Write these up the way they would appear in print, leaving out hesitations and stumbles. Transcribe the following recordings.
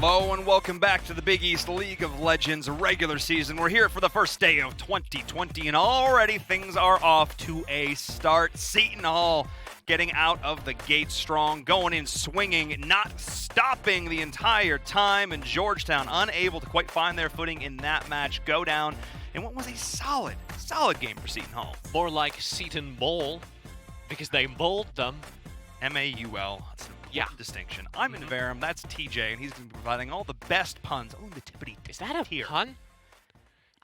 Hello and welcome back to the Big East League of Legends regular season. We're here for the first day of 2020 and already things are off to a start. Seton Hall getting out of the gate strong, going in swinging, not stopping the entire time, and Georgetown unable to quite find their footing in that match, go down in what was a solid game for Seton Hall. More like Seton Bowl, because they bowled them. M-A-U-L. That's an important distinction. I'm in Verum, that's TJ, and he's going to be providing all the best puns. Oh, the tippity. Is that a pun?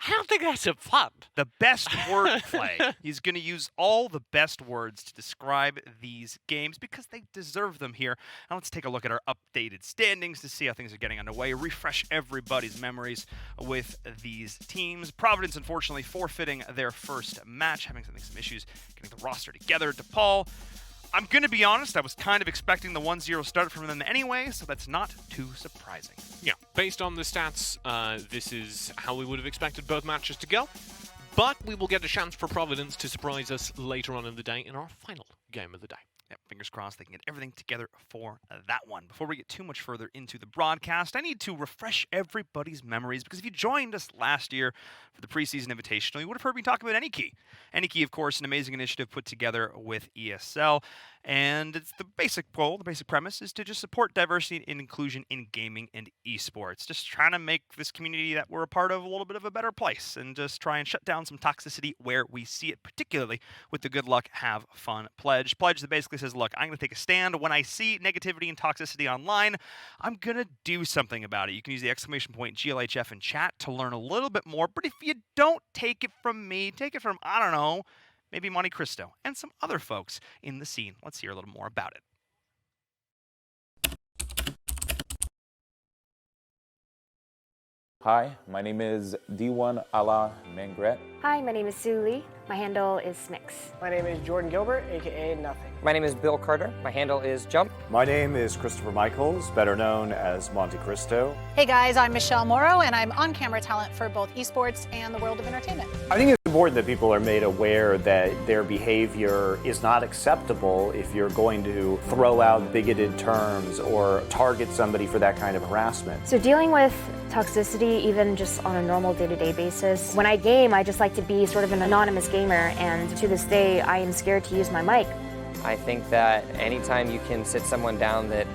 I don't think that's a pun. The best wordplay. He's going to use all the best words to describe these games because they deserve them here. Now let's take a look at our updated standings to see how things are getting underway. Refresh everybody's memories with these teams. Providence, unfortunately, forfeiting their first match, having some issues getting the roster together. DePaul, I'm going to be honest, I was kind of expecting the 1-0 start from them anyway, so that's not too surprising. Yeah, based on the stats, this is how we would have expected both matches to go. But we will get a chance for Providence to surprise us later on in the day in our final game of the day. Yep, fingers crossed they can get everything together for that one. Before we get too much further into the broadcast, I need to refresh everybody's memories because if you joined us last year for the preseason invitational, you would have heard me talk about AnyKey. AnyKey, of course, an amazing initiative put together with ESL. And it's the basic goal, the basic premise is to just support diversity and inclusion in gaming and esports. Just trying to make this community that we're a part of a little bit of a better place and just try and shut down some toxicity where we see it, particularly with the Good Luck, Have Fun pledge. Pledge that basically says, look, I'm going to take a stand. When I see negativity and toxicity online, I'm going to do something about it. You can use the exclamation point GLHF in chat to learn a little bit more. But if you don't take it from me, take it from, I don't know, maybe Monte Cristo, and some other folks in the scene. Let's hear a little more about it. Hi, my name is D1 Ala Mengret. Hi, my name is Sue Lee. My handle is Smix. My name is Jordan Gilbert, aka Nothing. My name is Bill Carter. My handle is Jump. My name is Christopher Michaels, better known as Monte Cristo. Hey guys, I'm Michelle Morrow, and I'm on-camera talent for both esports and the world of entertainment. I think it's important that people are made aware that their behavior is not acceptable if you're going to throw out bigoted terms or target somebody for that kind of harassment. So dealing with toxicity, even just on a normal day-to-day basis, when I game, I just like to be sort of an anonymous gamer, and to this day, I am scared to use my mic. I think that anytime you can sit someone down that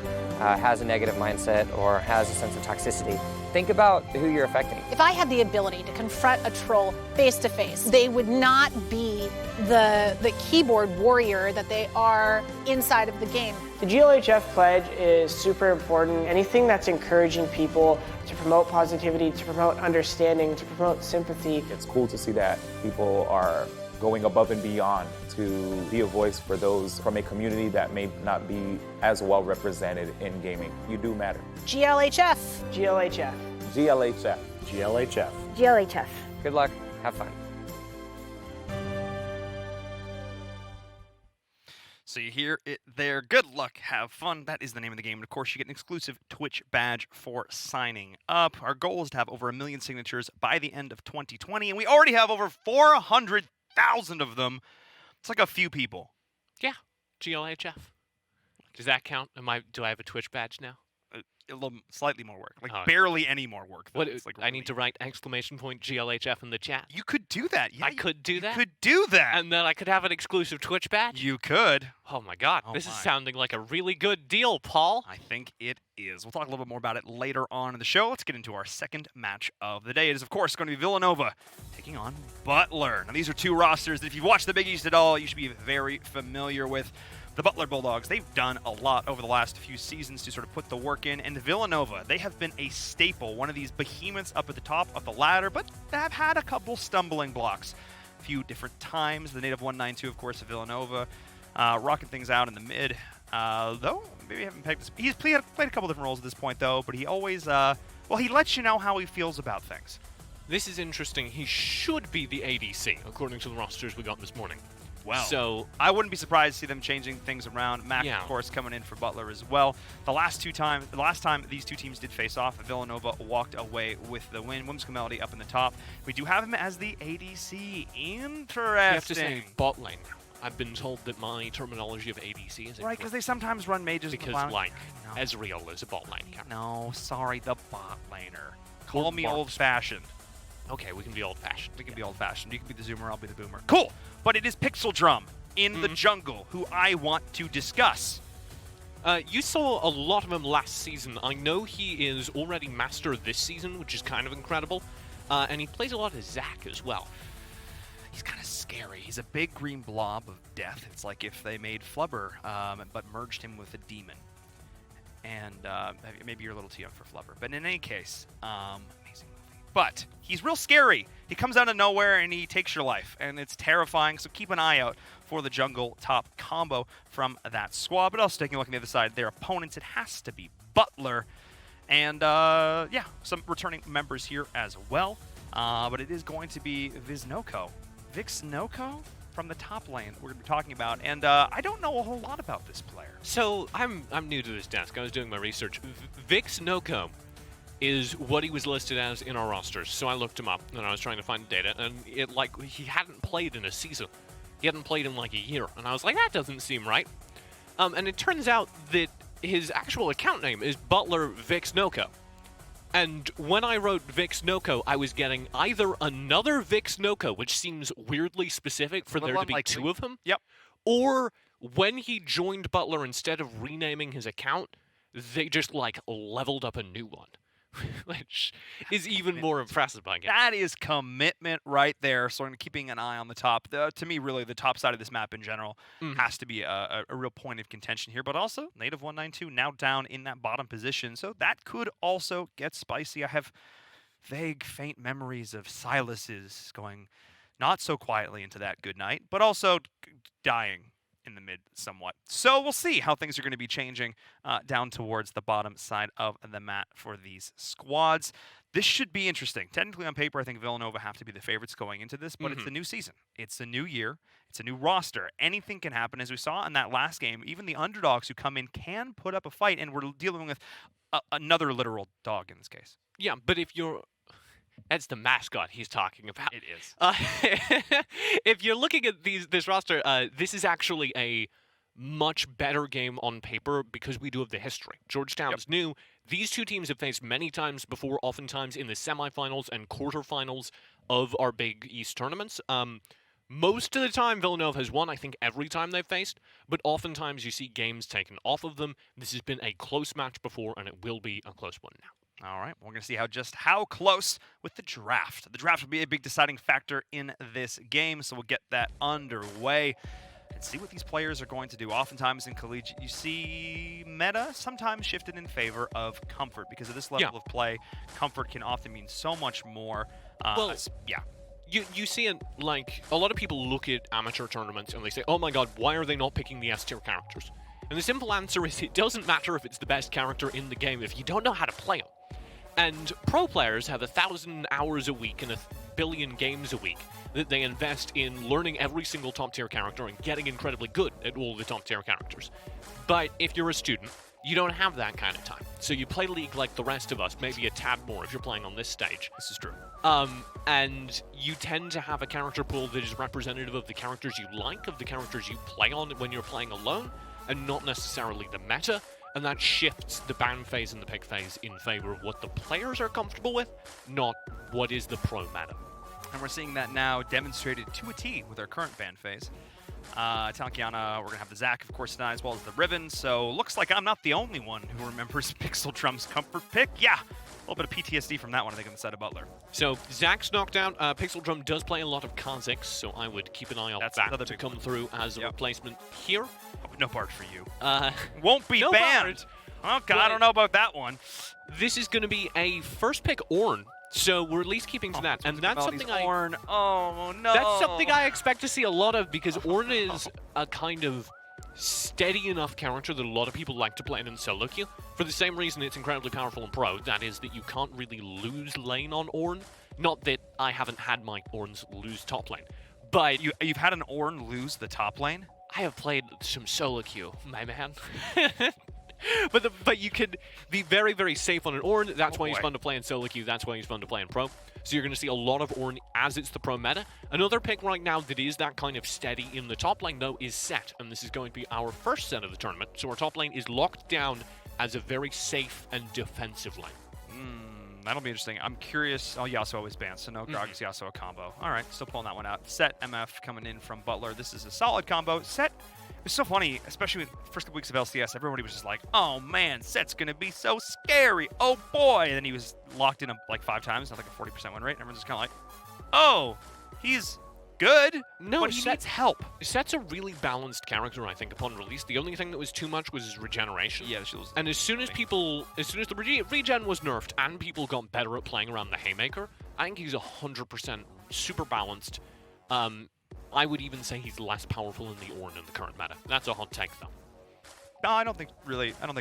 has a negative mindset or has a sense of toxicity, think about who you're affecting. If I had the ability to confront a troll face-to-face, they would not be the keyboard warrior that they are inside of the game. The GLHF pledge is super important. Anything that's encouraging people to promote positivity, to promote understanding, to promote sympathy. It's cool to see that people are going above and beyond to be a voice for those from a community that may not be as well represented in gaming. You do matter. GLHF. GLHF. GLHF. GLHF. GLHF. Good luck. Have fun. So you hear it there. Good luck, have fun. That is the name of the game. And of course, you get an exclusive Twitch badge for signing up. Our goal is to have over 1 million signatures by the end of 2020, and we already have over 400,000 of them. It's like a few people. Yeah, GLHF. Does that count? Do I have a Twitch badge now? A little, slightly more work. Like Oh. barely any more work. What? It's like I need to write exclamation point GLHF in the chat. You could do that. Yeah, I could do that? You could do that. And then I could have an exclusive Twitch badge? You could. Oh my god, Oh this is my. sounding like a really good deal, Paul. I think it is. We'll talk a little bit more about it later on in the show. Let's get into our second match of the day. It is, of course, going to be Villanova taking on Butler. Now, these are two rosters that if you've watched the Big East at all, you should be very familiar with. The Butler Bulldogs, they've done a lot over the last few seasons to sort of put the work in. And the Villanova, they have been a staple, one of these behemoths up at the top of the ladder, but have had a couple stumbling blocks a few different times. The native 192, of course, of Villanova, rocking things out in the mid. Though, maybe I haven't pegged this. He's played a couple different roles at this point, though, but he always, he lets you know how he feels about things. This is interesting. He should be the ADC, according to the rosters we got this morning. Well, so I wouldn't be surprised to see them changing things around. Mac, Yeah. of course, coming in for Butler as well. The last time these two teams did face off, Villanova walked away with the win. Whimsical Melody up in the top. We do have him as the ADC. Interesting. you have to say bot lane. I've been told that my terminology of ADC is Right, because they sometimes run mages in the because, bottom. like, No. Ezreal is a bot lane character. No, sorry, the bot laner. Call Or me Marks. old-fashioned. Okay, we can be old-fashioned. We can be old-fashioned. You can be the zoomer, I'll be the boomer. Cool! But it is Pixel Drum in the jungle, who I want to discuss. You saw a lot of him last season. I know he is already master this season, which is kind of incredible. And he plays a lot of Zac as well. He's kind of scary. He's a big green blob of death. It's like if they made Flubber, but merged him with a demon. And maybe you're a little too young for Flubber. But in any case, amazing movie. But he's real scary. He comes out of nowhere and he takes your life. And it's terrifying, so keep an eye out for the jungle top combo from that squad. But also taking a look on the other side, their opponents, it has to be Butler. And, yeah, some returning members here as well. But it is going to be Vixnoko from the top lane that we're going to be talking about. And I don't know a whole lot about this player. So I'm new to this desk. I was doing my research. Vixnoko is what he was listed as in our rosters. So I looked him up and I was trying to find the data, and he hadn't played in a season. He hadn't played in like a year, and I was like, that doesn't seem right. And it turns out that his actual account name is Butler Vixnoko. And when I wrote Vixnoko, I was getting either another Vixnoko, which seems weirdly specific for there to be two of them. Yep. Or when he joined Butler, instead of renaming his account, they just like leveled up a new one. Which is even more impressive, I guess. That is commitment right there. So I'm keeping an eye on the top. To me, really, the top side of this map in general has to be a real point of contention here. But also, Native 192 now down in that bottom position. So that could also get spicy. I have vague, faint memories of Silas's going not so quietly into that good night, but also dying in the mid somewhat. So we'll see how things are going to be changing down towards the bottom side of the mat for these squads. This should be interesting. Technically on paper, I think Villanova have to be the favorites going into this, but it's a new season. It's a new year. It's a new roster. Anything can happen. As we saw in that last game, even the underdogs who come in can put up a fight, and we're dealing with another literal dog in this case. Yeah, but if you're... That's the mascot he's talking about. It is. If you're looking at this roster, this is actually a much better game on paper because we do have the history. Georgetown's new. These two teams have faced many times before, oftentimes in the semifinals and quarterfinals of our big East tournaments. Most of the time, Villanova has won, I think, every time they've faced, but oftentimes you see games taken off of them. This has been a close match before, and it will be a close one now. All right, we're going to see how close with the draft. The draft will be a big deciding factor in this game, so we'll get that underway and see what these players are going to do. Oftentimes in collegiate, you see meta sometimes shifted in favor of comfort because of this level of play. Comfort can often mean so much more. Well, You see it, like, a lot of people look at amateur tournaments and they say, oh my god, why are they not picking the S-tier characters? And the simple answer is it doesn't matter if it's the best character in the game if you don't know how to play them. And pro players have 1,000 hours a week and 1 billion games a week that they invest in learning every single top-tier character and getting incredibly good at all the top-tier characters. But if you're a student, you don't have that kind of time. So you play League like the rest of us, maybe a tad more if you're playing on this stage. This is true. And you tend to have a character pool that is representative of the characters you like, of the characters you play on when you're playing alone, and not necessarily the meta. And that shifts the ban phase and the pick phase in favor of what the players are comfortable with, not what is the pro meta. And we're seeing that now demonstrated to a T with our current ban phase. Talkiana, we're going to have the Zac, of course, tonight, as well as the Riven. So looks like I'm not the only one who remembers Pixel Drum's comfort pick. Yeah, a little bit of PTSD from that one, I think, on the side of Butler. So Zac's knocked out. Pixel Drum does play a lot of Kha'Zix, so I would keep an eye on that to come through as a replacement here. Oh, no Bard for you. Won't be no banned. Bard. Okay, I don't know about that one. This is going to be a first pick Ornn. So we're at least keeping to that, and that's something Ornn. Oh no! That's something I expect to see a lot of because Ornn is a kind of steady enough character that a lot of people like to play in solo queue. For the same reason it's incredibly powerful in pro, that is that you can't really lose lane on Ornn. Not that I haven't had my Ornns lose top lane, but you've had an Ornn lose the top lane. I have played some solo queue, my man. but you can be very, very safe on an Ornn. That's why he's boy. fun to play in solo queue. That's why he's fun to play in pro. So you're going to see a lot of Ornn as it's the pro meta. Another pick right now that is that kind of steady in the top lane, though, is Set. And this is going to be our first set of the tournament. So our top lane is locked down as a very safe and defensive lane. That'll be interesting. I'm curious. Oh, Yasuo always bans, so no Gragas Yasuo combo. All right, still pulling that one out. Set MF coming in from Butler. This is a solid combo. Set, it's so funny, especially with the first couple weeks of LCS, everybody was just like, oh man, Set's going to be so scary. Oh boy. And then he was locked in like 5 times, not like a 40% win rate. And everyone's just kind of like, oh, he's good, No, but he needs help. Set's a really balanced character, I think, upon release. The only thing that was too much was his regeneration. Yeah, she was. And as soon as the regen was nerfed and people got better at playing around the Haymaker, I think he's 100% super balanced. I would even say he's less powerful than the Ornn in the current meta. That's a hot take, though. No, I don't think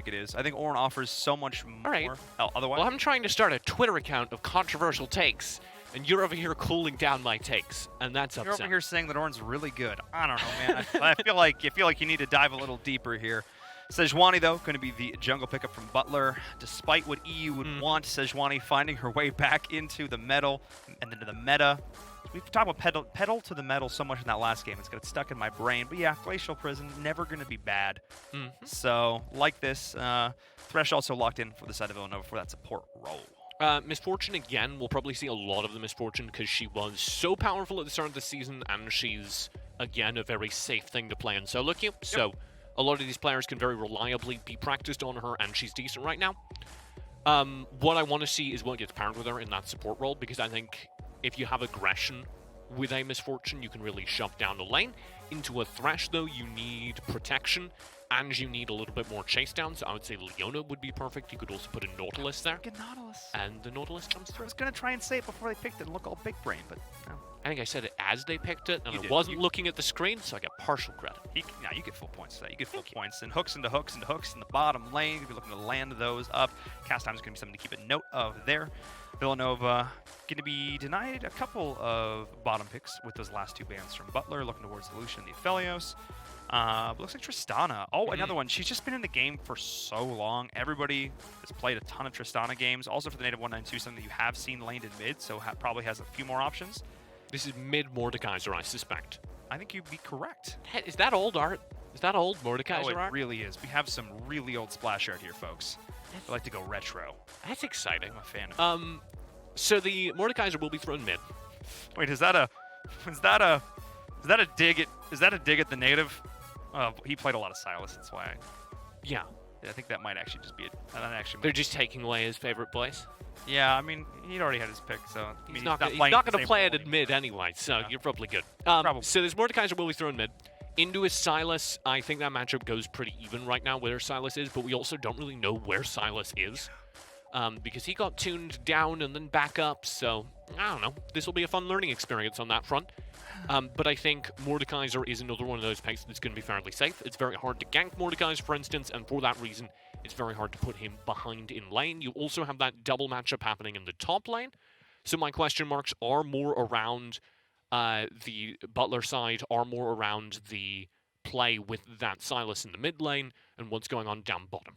it is. I think Ornn offers so much more. All right. Otherwise, Well, I'm trying to start a Twitter account of controversial takes, and you're over here cooling down my takes, and that's you're upsetting. over here saying that Ornn's really good. I don't know, man. I feel like you need to dive a little deeper here. Sejuani, though, going to be the jungle pickup from Butler. Despite what EU would want, Sejuani finding her way back into the metal and into the meta. We've talked about pedal to the metal so much in that last game. It's got stuck in my brain. But yeah, Glacial Prison, never going to be bad. So, like this, Thresh also locked in for the side of Villanova for that support role. Misfortune again, we'll probably see a lot of the Misfortune because she was so powerful at the start of the season, and she's, again, a very safe thing to play in solo queue. So a lot of these players can very reliably be practiced on her, and she's decent right now. What I want to see is what gets paired with her in that support role, because I think if you have aggression with a Misfortune, you can really shove down the lane. Into a Thresh, though, you need protection, and you need a little bit more chase down, so I would say Leona would be perfect. You could also put a Nautilus there. Good Nautilus. And the Nautilus comes I through. was going to try and say it before they picked it and look all big brain, but no. I think I said it as they picked it, and You I did. wasn't looking at the screen, so I get partial credit. You get full points for that. You get full points. And hooks into hooks into hooks in the bottom lane. You're going to be looking to land those up. Cast time is going to be something to keep a note of there. Villanova going to be denied a couple of bottom picks with those last 2 bans from Butler, looking towards Lucian and the Aphelios. Looks like Tristana. Oh, another one. She's just been in the game for so long. Everybody has played a ton of Tristana games. Also for the native 192, something that you have seen laned in mid, so probably has a few more options. This is mid Mordekaiser, I suspect. I think you'd be correct. Is that old art? Is that old Mordekaiser Oh, it art? really is. We have some really old splash art here, folks. I like to go retro. That's exciting. I'm a fan of it. So the Mordekaiser will be thrown mid. Wait, is that a dig at the native? He played a lot of Silas, that's why. Yeah. I think that might actually just be it. They're just taking away his favorite place. Yeah, I mean, he'd already had his pick, so I mean, He's not going playing to the same play it role at mid anyway, so Yeah. you're probably good. Probably. So this Mordekaiser will be thrown mid. Into his Silas, I think that matchup goes pretty even right now where Silas is, but we also don't really know where Silas is. Because he got tuned down and then back up, so I don't know. This will be a fun learning experience on that front. But I think Mordekaiser is another one of those picks that's going to be fairly safe. It's very hard to gank Mordekaiser, for instance, and for that reason, it's very hard to put him behind in lane. You also have that double matchup happening in the top lane. So my question marks are more around the Butler side, are more around the play with that Silas in the mid lane, and what's going on down bottom.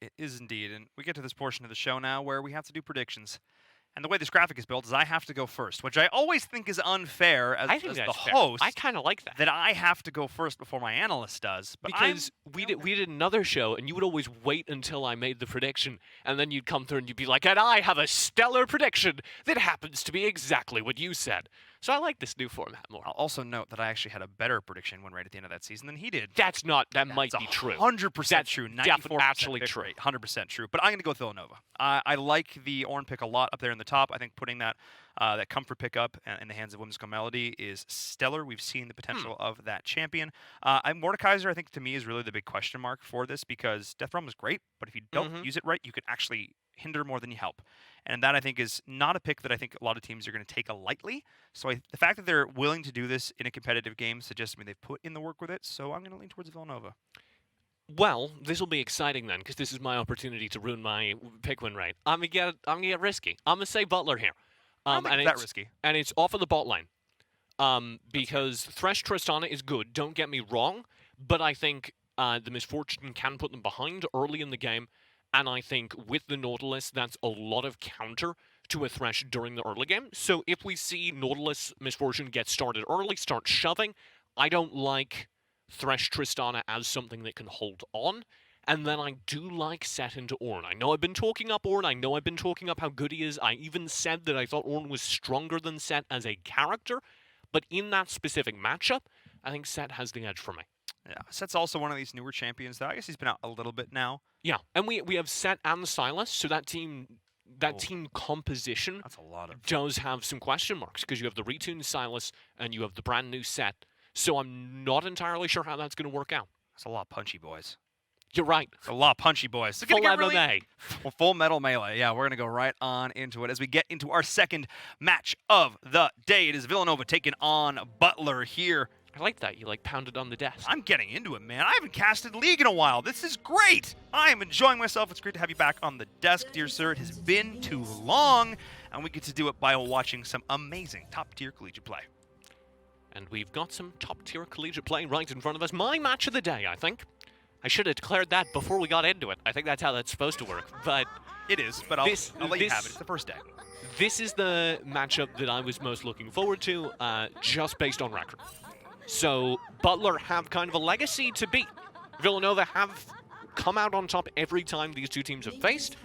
It is indeed, and we get to this portion of the show now where we have to do predictions. And the way this graphic is built is I have to go first, which I always think is unfair as I think the that's fair. host. I kind of like that. That I have to go first before my analyst does. But Because we did another show, and you would always wait until I made the prediction, and then you'd come through and you'd be like, and I have a stellar prediction that happens to be exactly what you said. So I like this new format more. I'll also note that I actually had a better prediction win rate at the end of that season than he did. That might be true. 100% That's true. definitely 94% actually pick true. rate, 100% true. But I'm going to go with Villanova. I like the Ornn pick a lot up there in the top. I think putting that comfort pick up in the hands of Whimsical Melody is stellar. We've seen the potential of that champion. Mordekaiser, I think, to me, is really the big question mark for this because Death Realm is great, but if you don't use it right, you can actually hinder more than you help. And that, I think, is not a pick that I think a lot of teams are going to take lightly. So the fact that they're willing to do this in a competitive game suggests to me they've put in the work with it. So I'm going to lean towards Villanova. Well, this will be exciting then, because this is my opportunity to ruin my pick win rate. I'm gonna get risky. I'm gonna say Butler here. I don't think it's that risky. And it's off of the bot lane. Because Thresh Tristana is good, don't get me wrong, but I think the misfortune can put them behind early in the game, and I think with the Nautilus, that's a lot of counter to a Thresh during the early game. So if we see Nautilus misfortune get started early, start shoving, I don't like Thresh Tristana as something that can hold on. And then I do like Set into Ornn. I know I've been talking up Ornn, I know I've been talking up how good he is. I even said that I thought Ornn was stronger than Set as a character, but in that specific matchup, I think Set has the edge for me. Yeah, Set's also one of these newer champions, though. I guess he's been out a little bit now. Yeah, and we have Set and Silas, so that team composition That's a lot of... does have some question marks, because you have the retuned Silas and you have the brand new Set, so I'm not entirely sure how that's going to work out. That's a lot of punchy boys. You're right. It's a lot of punchy boys. Full MMA. Well, Full Metal Melee. Yeah, we're going to go right on into it as we get into our second match of the day. It is Villanova taking on Butler here. I like that. You pounded on the desk. I'm getting into it, man. I haven't casted League in a while. This is great. I am enjoying myself. It's great to have you back on the desk, dear sir. It has been too long, and we get to do it by watching some amazing top-tier collegiate play. And we've got some top-tier collegiate play right in front of us. My match of the day, I think. I should have declared that before we got into it. I think that's how that's supposed to work. But it is, but I'll let you have it. It's the first day. This is the matchup that I was most looking forward to, just based on record. So Butler have kind of a legacy to beat. Villanova have come out on top every time these two teams have faced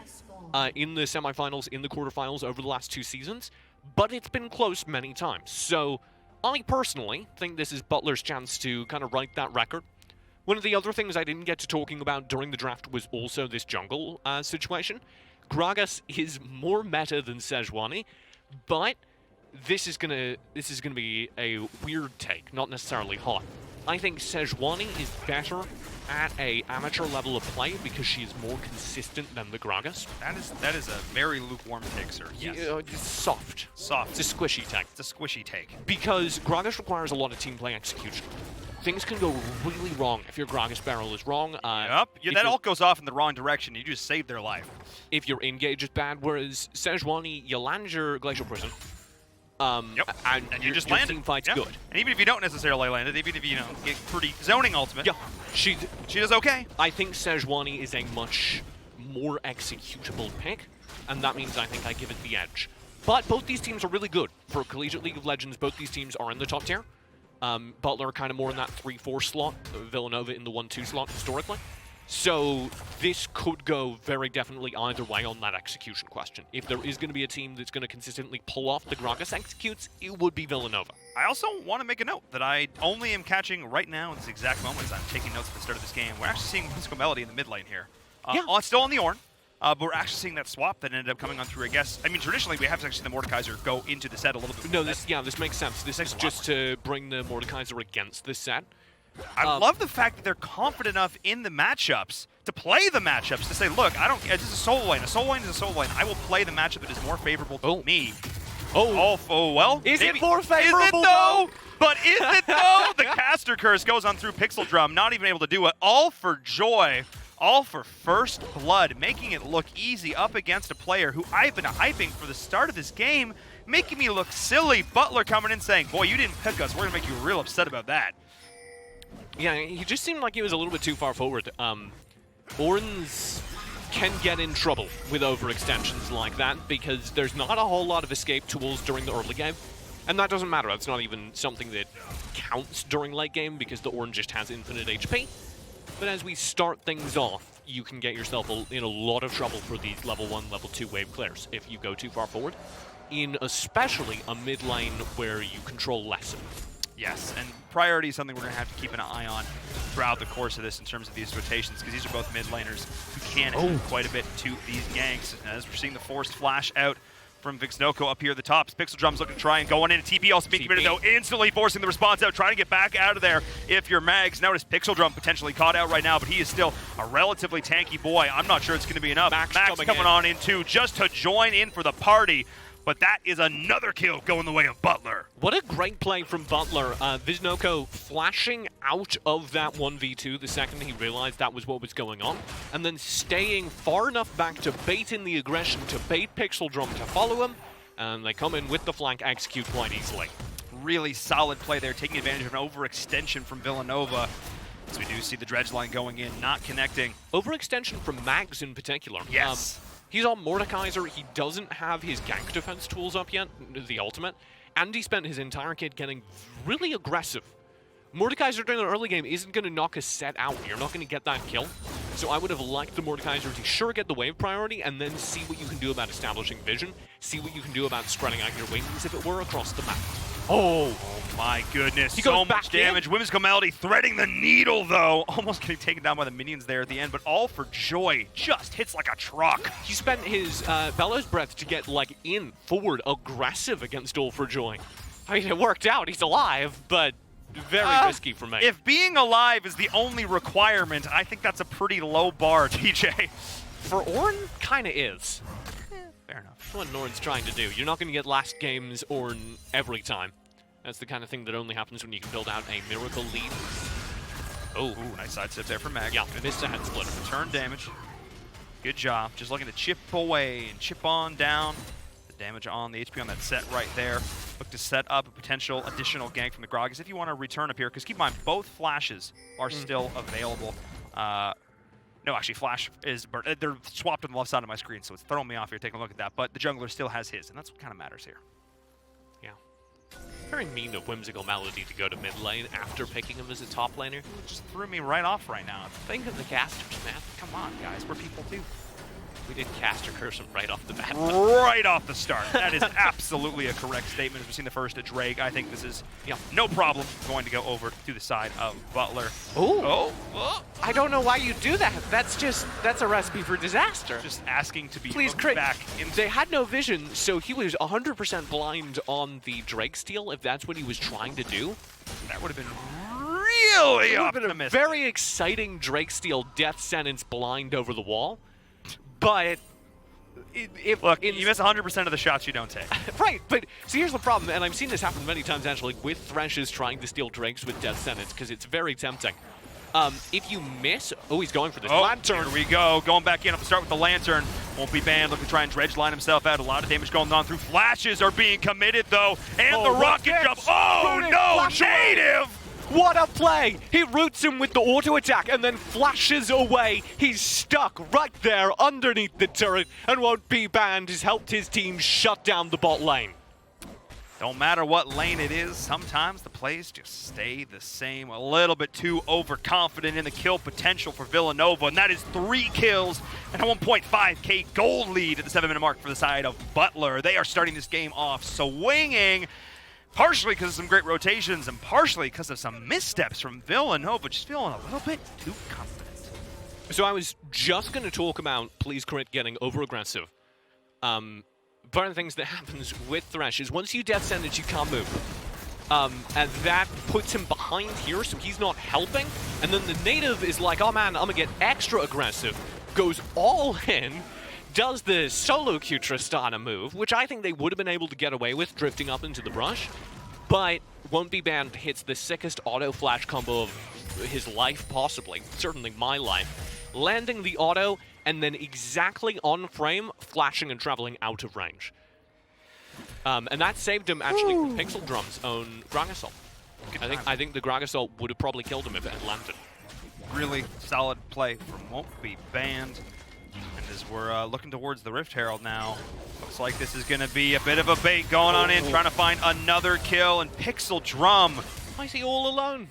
in the semifinals, in the quarterfinals over the last 2 seasons, but it's been close many times. So I personally think this is Butler's chance to kind of write that record. One of the other things I didn't get to talking about during the draft was also this jungle situation. Gragas is more meta than Sejuani, but this is gonna be a weird take, not necessarily hot. I think Sejuani is better at a amateur level of play because she is more consistent than the Gragas. That is a very lukewarm take, sir. Yes. It's soft. Soft. It's a squishy take. It's a squishy take. Because Gragas requires a lot of team play execution. Things can go really wrong if your Gragas barrel is wrong. Yep. Yeah, that all goes off in the wrong direction. You just saved their life. If your engage is bad, whereas Sejuani, you land your Glacial Prison. Yep. And you just your land team it. fight's good. And even if you don't necessarily land it, even if you get pretty zoning ultimate, yeah, she does okay. I think Sejuani is a much more executable pick, and that means I think I give it the edge. But both these teams are really good. For Collegiate League of Legends, both these teams are in the top tier. Butler kind of more in that 3-4 slot, Villanova in the 1-2 slot historically. So this could go very definitely either way on that execution question. If there is going to be a team that's going to consistently pull off the Gragas executes, it would be Villanova. I also want to make a note that I only am catching right now in this exact moment as I'm taking notes at the start of this game. We're actually seeing Musical Melody in the mid lane here. It's still on the Ornn. But we're actually seeing that swap that ended up coming on through, I guess. I mean, traditionally, we have actually seen the Mordekaiser go into the set a little bit. No, this makes sense. This is just to bring the Mordekaiser against this set. I love the fact that they're confident enough in the matchups to play the matchups, to say, look, I don't. This is a solo lane. A solo lane is a solo lane. I will play the matchup that is more favorable to me. Oh, well. Is it more favorable? Is it though? But is it though? The caster curse goes on through Pixel Drum, not even able to do it. All for joy. All for first blood, making it look easy up against a player who I've been hyping for the start of this game, making me look silly. Butler coming in saying, boy, you didn't pick us. We're going to make you real upset about that. Yeah, he just seemed like he was a little bit too far forward. Ornns can get in trouble with overextensions like that because there's not a whole lot of escape tools during the early game. And that doesn't matter. That's not even something that counts during late game because the Ornn just has infinite HP. But as we start things off, you can get yourself in a lot of trouble for these level 1, level 2 wave clears if you go too far forward, in especially a mid lane where you control less. Yes, and priority is something we're going to have to keep an eye on throughout the course of this in terms of these rotations, because these are both mid laners who can do quite a bit to these ganks. As we're seeing the forced flash out from Vixnoko up here at the top. Pixel Drum's looking to try and go on in. TP also being committed, though, instantly forcing the response out, trying to get back out of there if you're Mags. Notice Pixel Drum potentially caught out right now, but he is still a relatively tanky boy. I'm not sure it's going to be enough. Max coming on in, too, just to join in for the party. But that is another kill going the way of Butler. What a great play from Butler. Vixnoko flashing out of that 1v2 the second he realized that was what was going on, and then staying far enough back to bait in the aggression, to bait Pixel Drum to follow him, and they come in with the flank, execute quite easily. Really solid play there, taking advantage of an overextension from Villanova. So we do see the dredge line going in, not connecting. Overextension from Mags in particular. Yes. He's on Mordekaiser. He doesn't have his gank defense tools up yet, the ultimate, and he spent his entire kit getting really aggressive. Mordekaiser during the early game isn't going to knock a set out. You're not going to get that kill. So I would have liked the Mordekaiser to sure get the wave priority and then see what you can do about establishing vision, see what you can do about spreading out your wings if it were across the map. Oh my goodness, He goes so back much damage. in. Whimsical Melody threading the needle, though. Almost getting taken down by the minions there at the end, but all for joy. Just hits like a truck. He spent his Bellows Breath to get, like, forward, aggressive against All for Joy. I mean, it worked out. He's alive, but very risky for me. If being alive is the only requirement, I think that's a pretty low bar, TJ. For Ornn, kind of is. Fair enough. That's what Norn's trying to do. You're not going to get last game's Ornn every time. That's the kind of thing that only happens when you can build out a miracle lead. Oh, Ooh, nice side step there from Mag. yeah, missed a head split. Turn damage. Good job. Just looking to chip away and chip on down. The damage on the HP on that set right there. Look to set up a potential additional gank from the Gragas if you want to return up here. Because keep in mind, both flashes are still available. No, actually, Flash is they're swapped on the left side of my screen, so it's throwing me off here taking a look at that. But the jungler still has his, and that's what kind of matters here. Yeah. Very mean of Whimsical Melody to go to mid lane after picking him as a top laner. It just threw me right off right now. Think of the casters, man. Come on, guys. We're people too. We did caster curse him right off the bat. Right off the start. That is absolutely a correct statement. As we've seen the first Drake, I think this is no problem going to go over to the side of Butler. Oh. I don't know why you do that. That's a recipe for disaster. Just asking to be Please, hooked Crit. back in. They had no vision, so he was 100% blind on the Drake steal, if that's what he was trying to do. That would have been really It would have been a optimistic. very exciting Drake steal, death sentence blind over the wall. But Look, you miss 100% of the shots you don't take. right, but see, here's the problem, and I've seen this happen many times actually with Threshes trying to steal Drakes with death sentence because it's very tempting. If you miss, he's going for this lantern. Here we go. Going back in. I'll start with the lantern. Won't be banned. Looking to try and dredge line himself out. A lot of damage going on through. Flashes are being committed though, and the rocket jump. Oh no, native! What a play! He roots him with the auto attack and then flashes away. He's stuck right there underneath the turret and won't be banned. Has helped his team shut down the bot lane. Don't matter what lane it is, sometimes the plays just stay the same. A little bit too overconfident in the kill potential for Villanova, and that is 3 kills and a 1.5k gold lead at the 7-minute mark for the side of Butler. They are starting this game off swinging. Partially because of some great rotations, and partially because of some missteps from Villanova, just feeling a little bit too confident. So I was just going to talk about Please Crit getting over-aggressive. One of the things that happens with Thresh is once you death sentence, you can't move. And that puts him behind here, so he's not helping. And then the native is like, oh man, I'm going to get extra aggressive, goes all in, does the solo Q Tristana move, which I think they would have been able to get away with drifting up into the brush, but won't be banned, hits the sickest auto flash combo of his life, possibly, certainly my life, landing the auto and then exactly on frame, flashing and traveling out of range. And that saved him actually from Pixel Drum's own Gragasol. I think the Gragasol would have probably killed him if it had landed. Really solid play from Won't Be Banned. And as we're looking towards the Rift Herald now, looks like this is going to be a bit of a bait going on in, trying to find another kill, and Pixel Drum. Why is he all alone?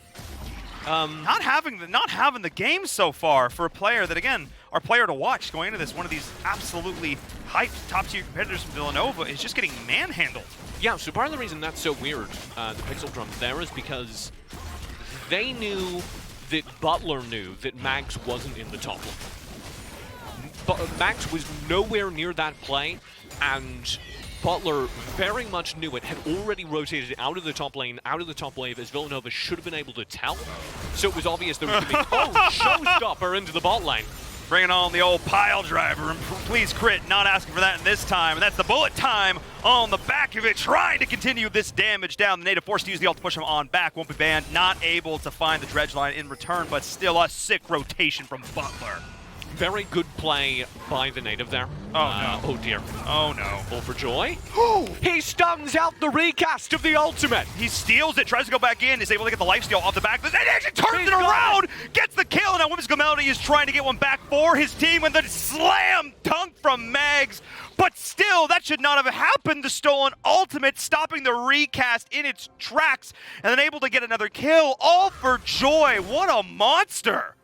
Not having the game so far for a player that, again, our player to watch going into this, one of these absolutely hyped top-tier competitors from Villanova is just getting manhandled. Yeah, so part of the reason that's so weird, the Pixel Drum there, is because they knew that Butler knew that Mags wasn't in the top lane. But Max was nowhere near that play, and Butler very much knew it, had already rotated out of the top lane, out of the top wave, as Villanova should have been able to tell. So it was obvious there was going to be, showstopper into the bot lane. Bringing on the old pile driver, and Please Crit not asking for that in this time, and that's the bullet time on the back of it, trying to continue this damage down. The native forced to use the ult to push him on back, won't be banned, not able to find the dredge line in return, but still a sick rotation from Butler. Very good play by the native there. Oh, no. Oh, dear. Oh, no. All for joy. He stuns out the recast of the ultimate. He steals it, tries to go back in, is able to get the lifesteal off the back of this, and actually turns He's it got around, gets the kill, and now Whimsical Melody is trying to get one back for his team, and the slam dunk from Mags. But still, that should not have happened. The stolen ultimate, stopping the recast in its tracks, and then able to get another kill, all for joy. What a monster.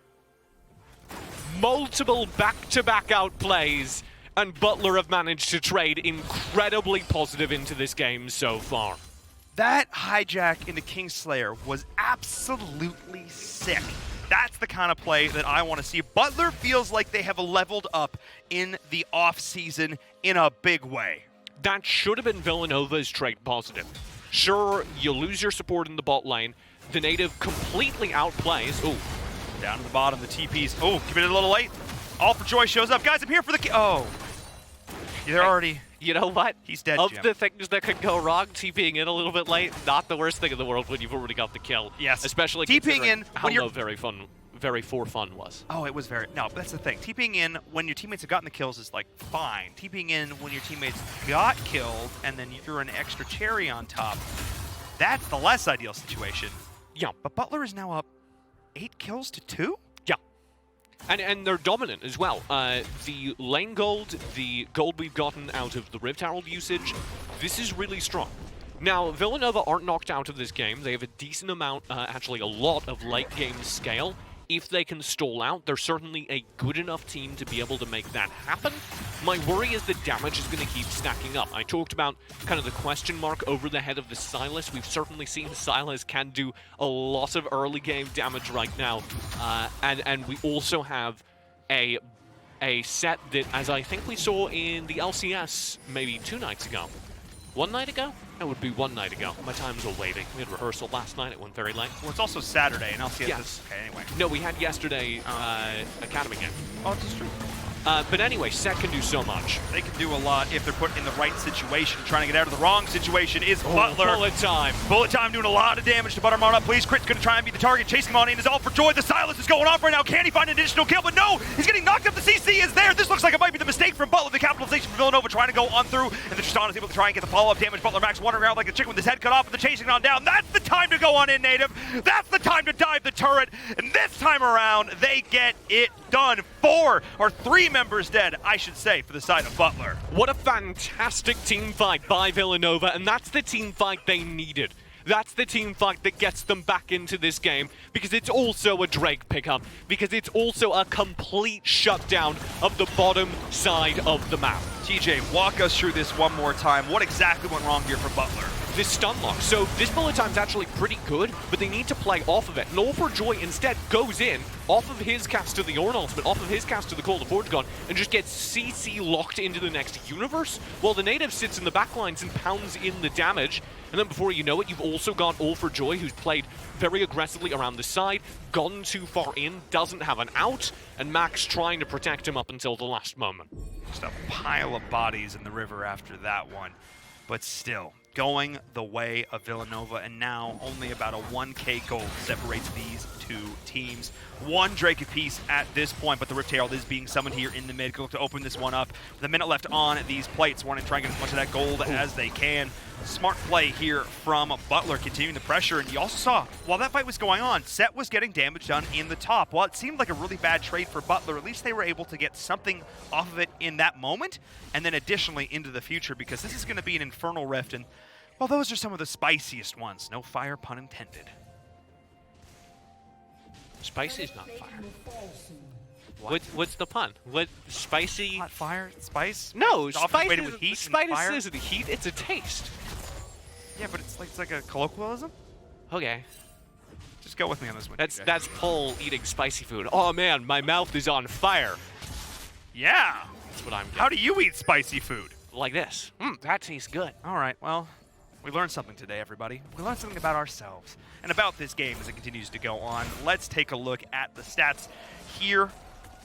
Multiple back-to-back outplays, and Butler have managed to trade incredibly positive into this game so far. That hijack into Kingslayer was absolutely sick. That's the kind of play that I want to see. Butler feels like they have leveled up in the off-season in a big way. That should have been Villanova's trade positive. Sure, you lose your support in the bot lane. The native completely outplays. Ooh. Down to the bottom, the TPs. Oh, committed a little late. All for Joy shows up. Guys, I'm here for the oh. They're already... You know what? He's dead, Of Jim. the things that could go wrong, TPing in a little bit late, not the worst thing in the world when you've already got the kill. Yes. Especially TPing considering in how when you're... low very for fun was. Oh, it was very... No, that's the thing. TPing in when your teammates have gotten the kills is, like, fine. TPing in when your teammates got killed and then you threw an extra cherry on top, that's the less ideal situation. Yeah. But Butler is now up 8 kills to 2? Yeah. And they're dominant as well. The lane gold, the gold we've gotten out of the Rift Herald usage, this is really strong. Now, Villanova aren't knocked out of this game. They have a decent amount, actually a lot of late game scale. If they can stall out, they're certainly a good enough team to be able to make that happen. My worry is the damage is going to keep stacking up. I talked about kind of the question mark over the head of the Sylas. We've certainly seen Sylas can do a lot of early game damage right now. And we also have a set that, as I think we saw in the LCS maybe 2 nights ago. 1 night ago? That would be 1 night ago. My time's all waving. We had rehearsal last night. It went very late. Well, it's also Saturday, and LCS Yes. Okay, anyway. No, we had yesterday Academy game. Oh, it's true. But anyway, Set can do so much. They can do a lot if they're put in the right situation. Trying to get out of the wrong situation is Butler. Bullet time. Bullet time doing a lot of damage to Buttermon up. Please, Crit's going to try and be the target. Chasing him on in is all for joy. The Sylas is going off right now. Can he find an additional kill? But no, he's getting knocked up. The CC is there. This looks like it might be the mistake from Butler. The capitalization for Villanova trying to go on through. And the Tristan is able to try and get the follow-up damage. Butler Max wandering around like a chicken with his head cut off. And the chasing on down. That's the time to go on in, Native. That's the time to dive the turret. And this time around, they get it done. 3 members dead, I should say, for the side of Butler. What a fantastic team fight by Villanova, and that's the team fight they needed. That's the team fight that gets them back into this game, because it's also a Drake pickup, because it's also a complete shutdown of the bottom side of the map. TJ, walk us through this one more time. What exactly went wrong here for Butler? This stun lock. So this bullet time's actually pretty good, but they need to play off of it. And All for Joy instead goes in, off of his cast to the Ornn ultimate, off of his cast to the Call to Forgegon, and just gets CC locked into the next universe, while the native sits in the backlines and pounds in the damage. And then before you know it, you've also got All for Joy, who's played very aggressively around the side, gone too far in, doesn't have an out, and Max trying to protect him up until the last moment. Just a pile of bodies in the river after that one. But still, going the way of Villanova, and now only about a 1K gold separates these 2 teams. 1 Drake apiece at this point, but the Rift Herald is being summoned here in the mid. Go to open this one up. With a minute left on these plates, want to try and get as much of that gold as they can. Smart play here from Butler, continuing the pressure. And you also saw, while that fight was going on, Set was getting damage done in the top. While it seemed like a really bad trade for Butler, at least they were able to get something off of it in that moment, and then additionally into the future, because this is going to be an Infernal Rift, and well, those are some of the spiciest ones. No fire, pun intended. Spicy's not fire. What's the pun? What spicy? Hot fire, spice? No, It's often equated with heat and spice fire. isn't heat. It's a taste. Yeah, but it's like a colloquialism. Okay, Just go with me on this one. TJ. that's Paul eating spicy food. Oh man, my mouth is on fire. Yeah. That's what I'm getting. How do you eat spicy food? Like this. That tastes good. All right, well, we learned something today, everybody. We learned something about ourselves and about this game as it continues to go on. Let's take a look at the stats here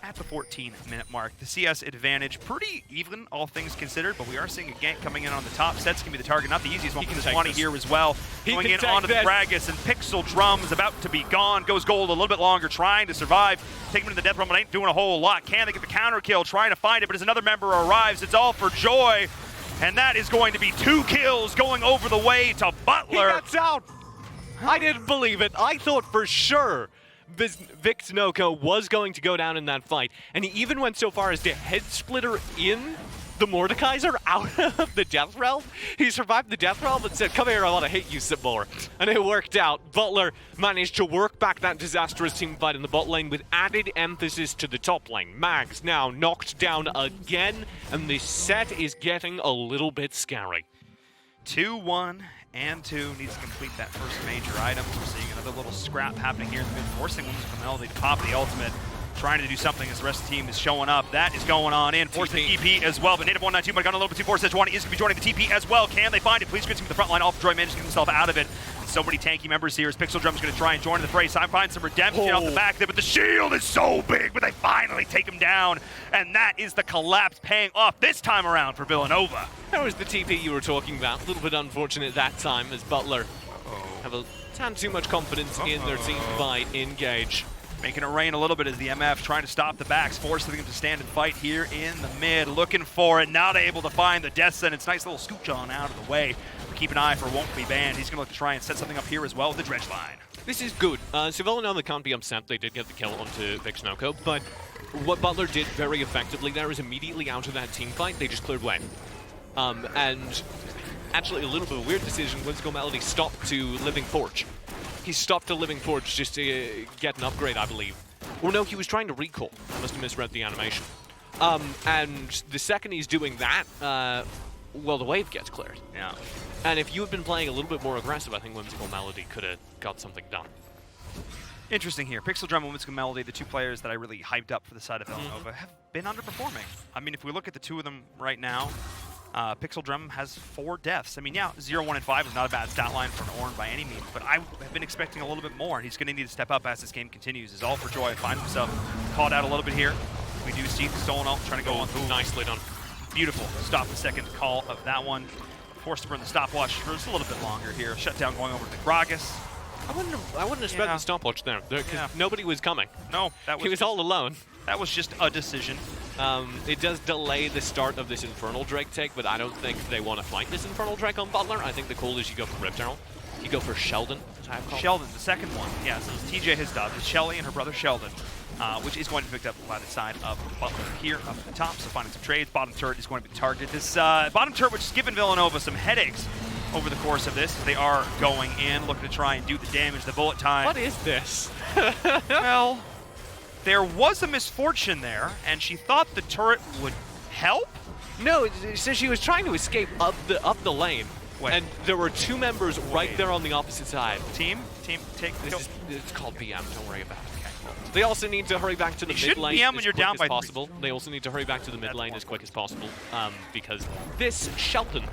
at the 14-minute mark. The CS advantage pretty even, all things considered, but we are seeing a gank coming in on the top. Set's going to be the target, not the easiest one for this 20 here as well. Going in onto the Gragas, and Pixel Drum's about to be gone. Goes gold a little bit longer, trying to survive. Taking him to the death room, but ain't doing a whole lot. Can they get the counter kill? Trying to find it, but as another member arrives, it's all for Joy. And that is going to be 2 kills going over the way to Butler. He gets out! I didn't believe it. I thought for sure Villanova was going to go down in that fight, and he even went so far as to head splitter in the Mordekaiser out of the Death Realm. He survived the Death Realm and said, come here, I want to hit you some more. And it worked out. Butler managed to work back that disastrous team fight in the bot lane with added emphasis to the top lane. Mags now knocked down again, and this set is getting a little bit scary. 2-1 and 2 needs to complete that first major item. We're seeing another little scrap happening here in the mid, forcing Whimsical Melody to pop the ultimate. Trying to do something as the rest of the team is showing up. That is going on in. Force the TP as well, but Native 192 might have gone a little bit too far. Sejuani is going to be joining the TP as well. Can they find it? Please get him to the front line. Off Joy managed to get himself out of it. So many tanky members here as Pixel Drum's going to try and join in the fray. I find some redemption off the back there, but the shield is so big, but they finally take him down. And that is the collapse paying off this time around for Villanova. That was the TP you were talking about. A little bit unfortunate that time as Butler have a tad too much confidence in their team by Engage. Making it rain a little bit as the MF trying to stop the backs, forcing them to stand and fight here in the mid. Looking for it, not able to find the death sentence. Nice little scooch on out of the way. Keep an eye for Won't Be Banned. He's going to look to try and set something up here as well with the dredge line. This is good. So Villanova can't be upset. They did get the kill onto Villanova, but what Butler did very effectively there is immediately out of that team fight, they just cleared way. And actually a little bit of a weird decision, Whimsical Melody stopped to Living Forge. He stopped to Living Forge just to get an upgrade, I believe. Or no, he was trying to recall. I must have misread the animation. And the second he's doing that, well, the wave gets cleared. Yeah. And if you had been playing a little bit more aggressive, I think Whimsical Melody could have got something done. Interesting here. Pixel Drum and Whimsical Melody, the two players that I really hyped up for the side of Villanova, have been underperforming. I mean, if we look at the two of them right now, Pixel Drum has 4 deaths. I mean, yeah, 0, 1, and 5 is not a bad stat line for an Ornn by any means, but I have been expecting a little bit more, and he's going to need to step up as this game continues. Is all for Joy and finds himself caught out a little bit here. We do see the stolen ult trying to go on through. Nicely done. Beautiful. Stop the second call of that one. Forced to burn the stopwatch for just a little bit longer here. Shutdown going over to the Gragas. I wouldn't have spent the stopwatch there because nobody was coming. No, that was he was all alone. That was just a decision. It does delay the start of this Infernal Drake take, but I don't think they want to fight this Infernal Drake on Butler. I think the call is you go for Rift Herald. You go for Sheldon, as I have called. Sheldon, the second one. Yeah, so it's TJ, his dub. It's Shelly and her brother Sheldon, which is going to be picked up by the side of Butler here up at the top. So finding some trades. Bottom turret is going to be targeted. This bottom turret, which has given Villanova some headaches over the course of this. They are going in, looking to try and do the damage, the bullet time. What is this? Well, there was a misfortune there, and she thought the turret would help? No, so she was trying to escape up the lane. Wait. And there were 2 members right there on the opposite side. Team, take This it's called BM, don't worry about it. Okay. They also need to hurry back to the You mid lane shouldn't BM as when you're quick down as by possible. They also need to hurry back to the mid lane as quick as possible because this Shelton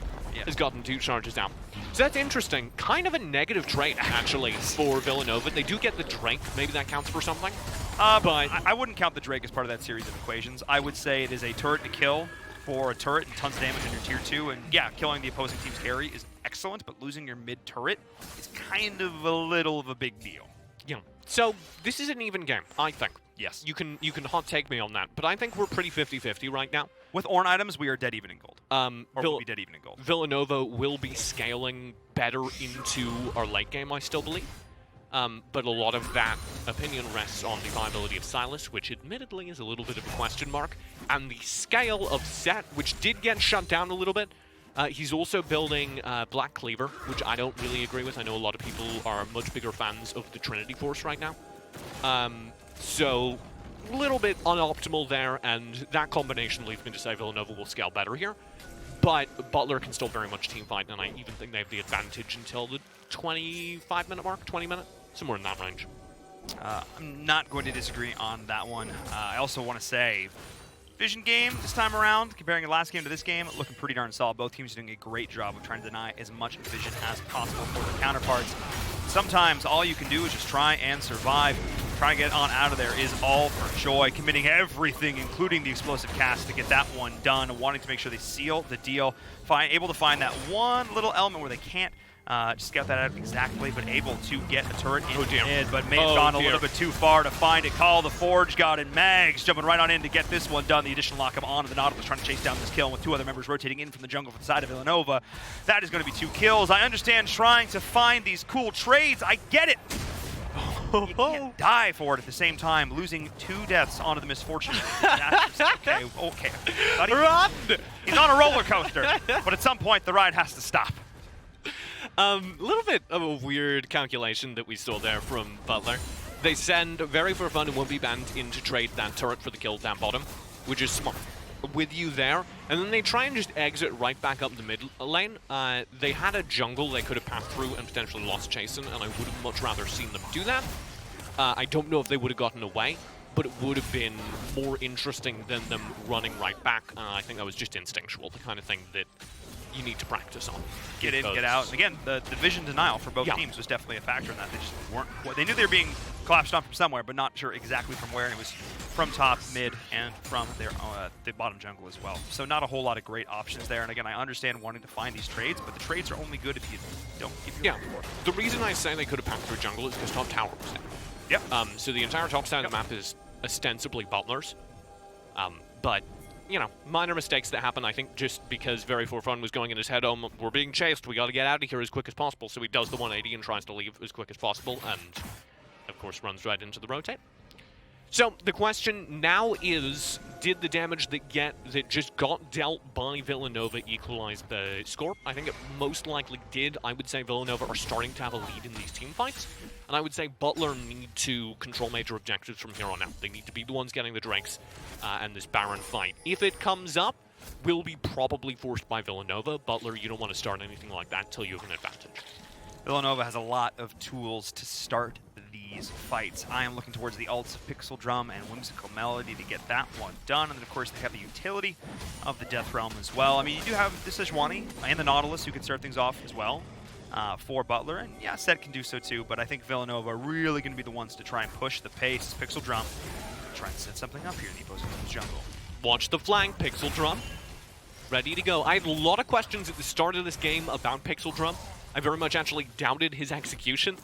has gotten 2 charges down. So that's interesting. Kind of a negative trait, actually, for Villanova. They do get the Drake. Maybe that counts for something. But I wouldn't count the Drake as part of that series of equations. I would say it is a turret to kill for a turret and tons of damage in your tier 2. And yeah, killing the opposing team's carry is excellent, but losing your mid turret is kind of a little of a big deal. Yeah. So this is an even game, I think. Yes. You can hot take me on that, but I think we're pretty 50-50 right now. With Ornn items, we are dead even in gold. Or we'll be dead even in gold. Villanova will be scaling better into our late game, I still believe. But a lot of that opinion rests on the viability of Silas, which admittedly is a little bit of a question mark, and the scale of Set, which did get shut down a little bit. He's also building Black Cleaver, which I don't really agree with. I know a lot of people are much bigger fans of the Trinity Force right now. So a little bit unoptimal there, and that combination leads me to say Villanova will scale better here. But Butler can still very much team fight, and I even think they have the advantage until the 25-minute mark, 20-minute, somewhere in that range. I'm not going to disagree on that one. I also want to say, Vision game this time around, comparing the last game to this game, looking pretty darn solid. Both teams are doing a great job of trying to deny as much Vision as possible for their counterparts. Sometimes all you can do is just try and survive. trying to get on out of there is all for Joy, committing everything, including the explosive cast, to get that one done, wanting to make sure they seal the deal, able to find that one little element where they can't just scout that out exactly, but able to get a turret in mid, but may have gone a little bit too far to find it. Call the Forge God and Mags jumping right on in to get this one done. The additional lock-up onto the Nautilus, trying to chase down this kill with 2 other members rotating in from the jungle from the side of Villanova. That is going to be 2 kills. I understand trying to find these cool trades. I get it. You can't die for it at the same time, losing 2 deaths onto the misfortune. That's just, okay. Run! He's on a roller coaster, but at some point the ride has to stop. A little bit of a weird calculation that we saw there from Butler. They send Very For Fun and Won't Be Banned in to trade that turret for the kill down bottom, which is smart. With you there, and then they try and just exit right back up the mid lane. They had a jungle they could have passed through and potentially lost Chasen, and I would have much rather seen them do that. I don't know if they would have gotten away, but it would have been more interesting than them running right back. I think that was just instinctual, the kind of thing that you need to practice on. Get in, get out. And again, the vision denial for both teams was definitely a factor in that. They just weren't. Well, they knew they were being collapsed on from somewhere, but not sure exactly from where. And it was from top, mid, and from their the bottom jungle as well. So not a whole lot of great options there. And again, I understand wanting to find these trades, but the trades are only good if you don't give your The reason I say they could have passed through jungle is because top tower was down. Yep. So the entire top side of the map is ostensibly Butler's. But you know, minor mistakes that happen, I think, just because Very For Fun was going in his head, oh, we're being chased, we got to get out of here as quick as possible, so he does the 180 and tries to leave as quick as possible, and, of course, runs right into the rotate. So, the question now is, did the damage that just got dealt by Villanova equalize the score? I think it most likely did. I would say Villanova are starting to have a lead in these team fights, and I would say Butler need to control major objectives from here on out. They need to be the ones getting the Drakes and this Baron fight. If it comes up, will be probably forced by Villanova. Butler, you don't want to start anything like that until you have an advantage. Villanova has a lot of tools to start these fights. I am looking towards the ults of Pixel Drum and Whimsical Melody to get that one done. And then, of course, they have the utility of the Death Realm as well. I mean, you do have the Sejuani and the Nautilus who can start things off as well for Butler. And, yeah, Set can do so too, but I think Villanova are really going to be the ones to try and push the pace. Pixel Drum try and set something up here in the opposing team's jungle. Watch the flank, Pixel Drum. Ready to go. I had a lot of questions at the start of this game about Pixel Drum. I very much actually doubted his execution.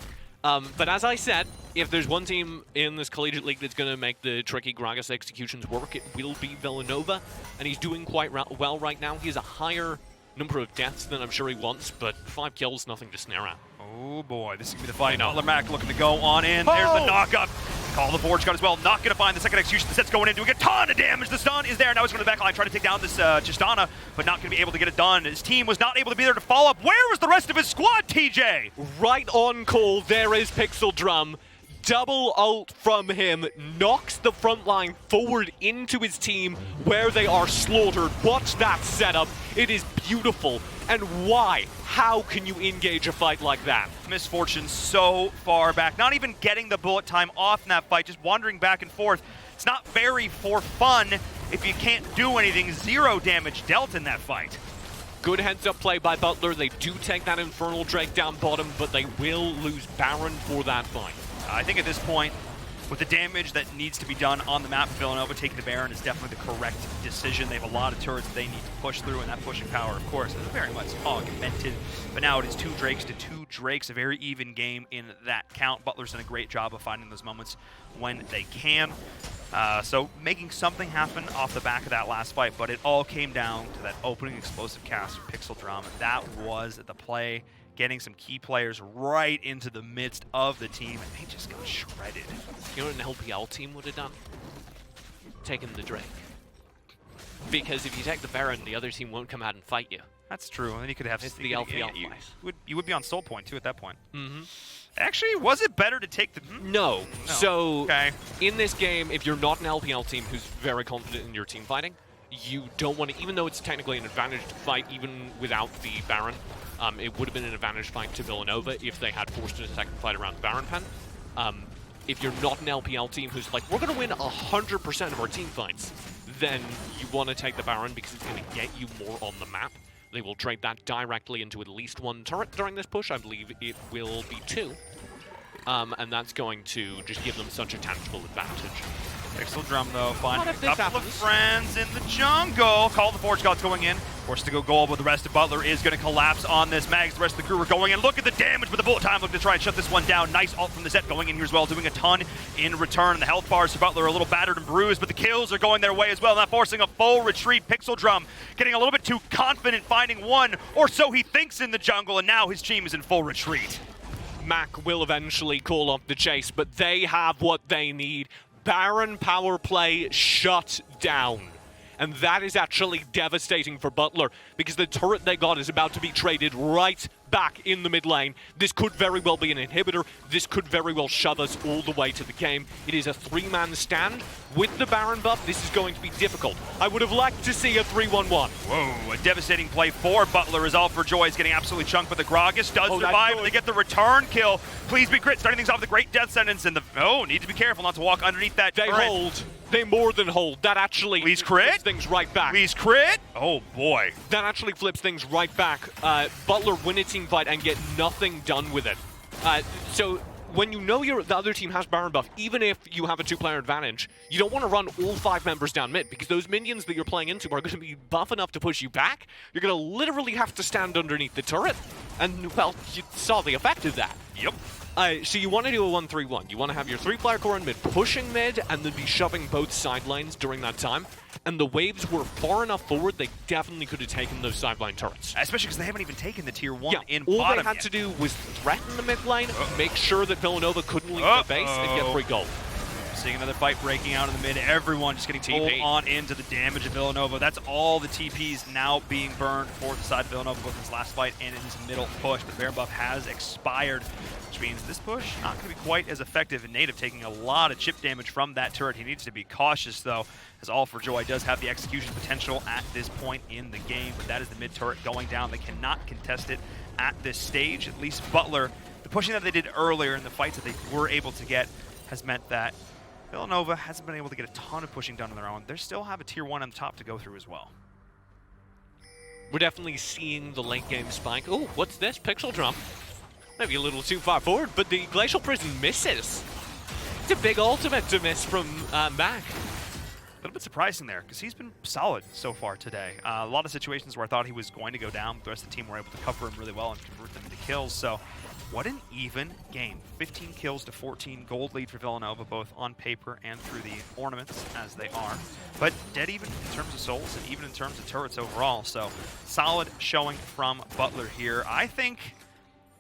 But as I said, if there's one team in this collegiate league that's going to make the tricky Gragas executions work, it will be Villanova. And he's doing quite well right now. He has a higher number of deaths than I'm sure he wants, but 5 kills, nothing to snare at. Oh boy, this is going to be the fight. Butler Mac looking to go on in. There's the knock-up. Call the Forge God as well. Not going to find the second execution. The Set's going in, doing a ton of damage. The stun is there. Now he's going to the back line, trying to take down this Tristana, but not going to be able to get it done. His team was not able to be there to follow up. Where was the rest of his squad, TJ? Right on call, there is Pixel Drum. Double ult from him, knocks the front line forward into his team where they are slaughtered. Watch that setup. It is beautiful. And why? How can you engage a fight like that? Misfortune so far back. Not even getting the bullet time off in that fight, just wandering back and forth. It's not very for fun if you can't do anything. 0 damage dealt in that fight. Good heads-up play by Butler. They do take that Infernal Drake down bottom, but they will lose Baron for that fight. I think at this point, with the damage that needs to be done on the map, Villanova taking the Baron is definitely the correct decision. They have a lot of turrets they need to push through, and that pushing power, of course, is very much augmented. But now it is 2 Drakes to 2 Drakes, a very even game in that count. Butler's done a great job of finding those moments when they can. So making something happen off the back of that last fight, but it all came down to that opening explosive cast from Pixel Drum. That was the play, getting some key players right into the midst of the team, and they just got shredded. You know what an LPL team would have done? Taken the Drake. Because if you take the Baron, the other team won't come out and fight you. That's true, and then you could have... It's the LPL you would be on soul point, too, at that point. Mm-hmm. Actually, was it better to take the... No. So, okay. In this game, if you're not an LPL team who's very confident in your team fighting, you don't want to... Even though it's technically an advantage to fight, even without the Baron, it would have been an advantage fight to Villanova if they had forced a second fight around the Baron pen. If you're not an LPL team who's like, we're going to win 100% of our team fights, then you want to take the Baron because it's going to get you more on the map. They will trade that directly into at least 1 turret during this push. I believe it will be 2. and that's going to just give them such a tangible advantage. Pixel Drum, though, finding a if this couple of happens? friends in the jungle. Call the Forge Gods going in. Forced to go gold, but the rest of Butler is going to collapse on this. Mags, the rest of the crew are going in. Look at the damage, but the bullet time looking to try and shut this one down. Nice ult from the Zet going in here as well, doing a ton in return. The health bars for Butler are a little battered and bruised, but the kills are going their way as well, not forcing a full retreat. Pixel Drum getting a little bit too confident, finding one, or so he thinks, in the jungle, and now his team is in full retreat. Mac will eventually call off the chase, but they have what they need. Baron power play shut down. And that is actually devastating for Butler, because the turret they got is about to be traded right back in the mid lane. This could very well be an inhibitor. This could very well shove us all the way to the game. It is a 3-man stand. With the Baron buff, this is going to be difficult. I would have liked to see a 3-1-1. Whoa, a devastating play for Butler as All for Joy is getting absolutely chunked, but the Gragas does survive, and they get the return kill. Please be crit, starting things off with a great death sentence, and need to be careful not to walk underneath that They turret. hold. They more than hold. That actually Please crit. flips things right back. Please crit. Oh boy. That actually flips things right back. Butler win a team fight and get nothing done with it. So when you know the other team has Baron buff, even if you have a 2-player advantage, you don't want to run all 5 members down mid, because those minions that you're playing into are going to be buff enough to push you back. You're going to literally have to stand underneath the turret. And, well, you saw the effect of that. Yep. So you want to do a 1-3-1. You want to have your 3-player core in mid, pushing mid, and then be shoving both sidelines during that time. And the waves were far enough forward, they definitely could have taken those sideline turrets. Especially because they haven't even taken the tier 1 in all bottom they had yet. to do was threaten the mid lane, make sure that Villanova couldn't leave the base, and get free gold. Seeing another fight breaking out in the mid. Everyone just getting pulled TP. on into the damage of Villanova. That's all the TPs now being burned for the side of Villanova, both in his last fight and in his middle push. The Baron buff has expired, which means this push not going to be quite as effective. And Native taking a lot of chip damage from that turret. He needs to be cautious, though, as All for Joy does have the execution potential at this point in the game. But that is the mid turret going down. They cannot contest it at this stage. At least Butler, the pushing that they did earlier in the fights that they were able to get has meant that Villanova hasn't been able to get a ton of pushing done on their own. They still have a tier 1 on the top to go through as well. We're definitely seeing the late game spike. Oh, what's this? Pixel Drum. Maybe a little too far forward, but the Glacial Prison misses. It's a big ultimate to miss from Mac. A little bit surprising there, because he's been solid so far today. A lot of situations where I thought he was going to go down, but the rest of the team were able to cover him really well and convert them into kills. So what an even game. 15 kills to 14, gold lead for Villanova, both on paper and through the ornaments, as they are. But dead even in terms of souls and even in terms of turrets overall. So solid showing from Butler here. I think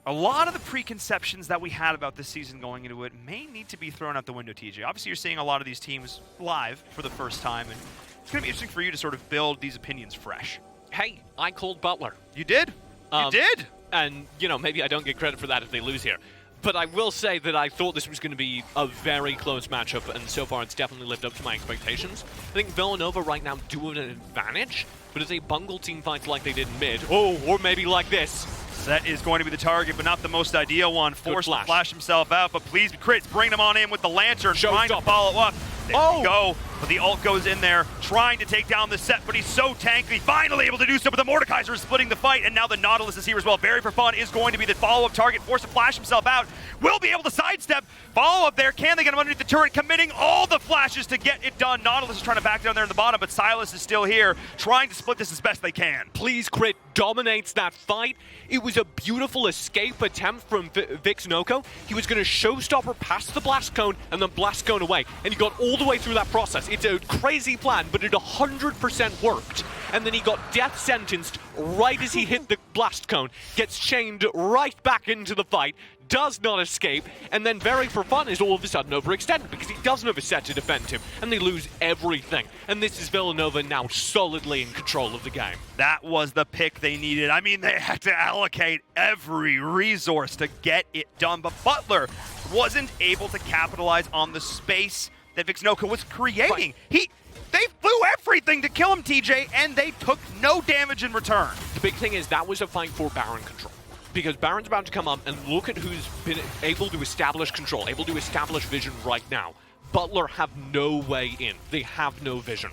a lot of the preconceptions that we had about this season going into it may need to be thrown out the window, TJ. Obviously, you're seeing a lot of these teams live for the first time, and it's going to be interesting for you to sort of build these opinions fresh. Hey, I called Butler. You did? You did? And, you know, maybe I don't get credit for that if they lose here. But I will say that I thought this was going to be a very close matchup, and so far it's definitely lived up to my expectations. I think Villanova right now do have an advantage, but if they bungle team fights like they did in mid, or maybe like this. Set is going to be the target, but not the most ideal one. Forced to flash himself out, but please, crits, bring him on in with the Lantern, trying to follow up. There we go. But the ult goes in there, trying to take down the Set, but he's so tanky, finally able to do so, but the Mordekaiser is splitting the fight, and now the Nautilus is here as well. Very for fun is going to be the follow-up target, forced to flash himself out. Will be able to sidestep, follow-up there. Can they get him underneath the turret, committing all the flashes to get it done? Nautilus is trying to back down there in the bottom, but Silas is still here, trying to split this as best they can. Please Crit dominates that fight. It was a beautiful escape attempt from Vix Noko. He was going to showstopper past the blast cone and then blast cone away, and he got all the way through that process. It's a crazy plan, but it 100% worked. And then he got death sentenced right as he hit the blast cone, gets chained right back into the fight, does not escape, and then Very for fun is all of a sudden overextended because he doesn't have a set to defend him, and they lose everything. And this is Villanova now solidly in control of the game. That was the pick they needed. I mean, they had to allocate every resource to get it done, but Butler wasn't able to capitalize on the space that Vixnoka was creating. They flew everything to kill him, TJ, and they took no damage in return. The big thing is that was a fight for Baron control. Because Baron's about to come up, and look at who's been able to establish control, able to establish vision right now. Butler have no way in. They have no vision.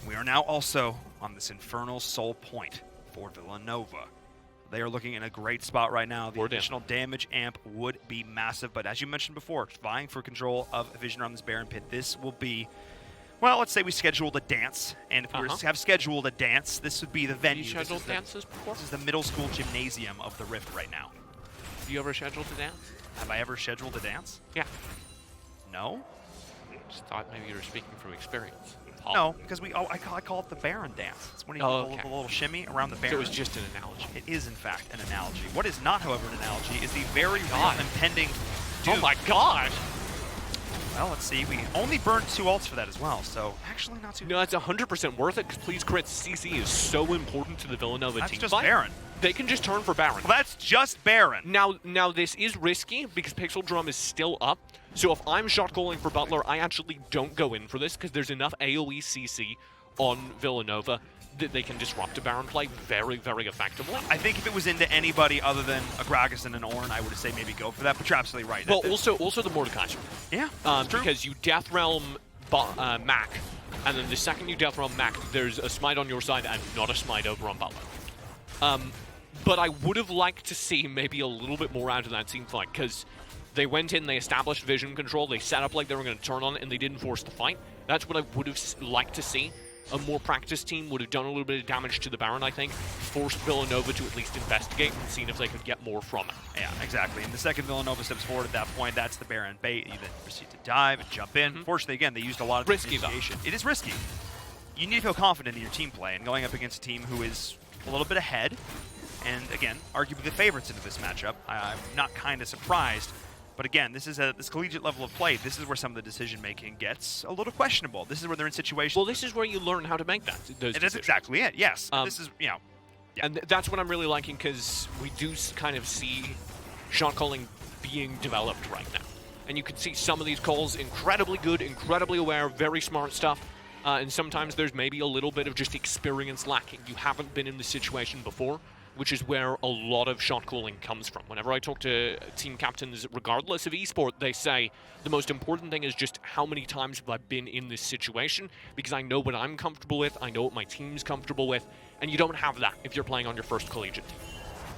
We are now also on this Infernal Soul Point for Villanova. They are looking in a great spot right now. The We're down. additional damage amp would be massive, but as you mentioned before, vying for control of vision around this Baron pit, this will be, well, let's say we scheduled a dance, and if we were to have scheduled a dance, this would be the venue. You scheduled dances before? This is the middle school gymnasium of the Rift right now. Have you ever scheduled a dance? Have I ever scheduled a dance? Yeah. No. Just thought maybe you were speaking from experience. No, because I call it the Baron dance. It's when you do okay. a little shimmy around the Baron. So it was just an analogy. It is, in fact, an analogy. What is not, however, an analogy is the very real impending doom. Oh my god! Well, let's see. We only burned 2 ults for that as well, so actually not too No, it's 100% worth it, because Please Crit CC is so important to the Villanova That's team just fight. Baron. They can just turn for Baron. Well, that's just Baron. Now this is risky, because Pixel Drum is still up, so if I'm shot calling for Butler, I actually don't go in for this, because there's enough AoE CC on Villanova that they can disrupt a Baron play very, very effectively. I think if it was into anybody other than a Gragas and an Ornn, I would say maybe go for that, but you're absolutely right. Well, also the Mordekaiser. Yeah, that's true. Because you Death Realm Mac, and then the second you Death Realm Mac, there's a smite on your side and not a smite over on Butler. But I would have liked to see maybe a little bit more out of that team fight, because they went in, they established vision control, they set up like they were going to turn on it, and they didn't force the fight. That's what I would have liked to see. A more practiced team would have done a little bit of damage to the Baron, I think, forced Villanova to at least investigate and see if they could get more from it. Yeah, exactly. And the second Villanova steps forward at that point, that's the Baron bait. You then proceed to dive and jump in. Fortunately, again, they used a lot of risky initiation. It is risky. You need to feel confident in your team play, and going up against a team who is a little bit ahead, and again, arguably the favorites into this matchup. I'm not kind of surprised. But again, this is at this collegiate level of play. This is where some of the decision-making gets a little questionable. This is where they're in situations. Well, this is where you learn how to make those decisions. That's exactly it, yes. This is, Yeah. And that's what I'm really liking, because we do kind of see shot calling being developed right now. And you can see some of these calls incredibly good, incredibly aware, very smart stuff. And sometimes there's maybe a little bit of just experience lacking. You haven't been in this situation before, which is where a lot of shot calling comes from. Whenever I talk to team captains, regardless of esport, they say the most important thing is just how many times have I been in this situation, because I know what I'm comfortable with, I know what my team's comfortable with, and you don't have that if you're playing on your first collegiate team.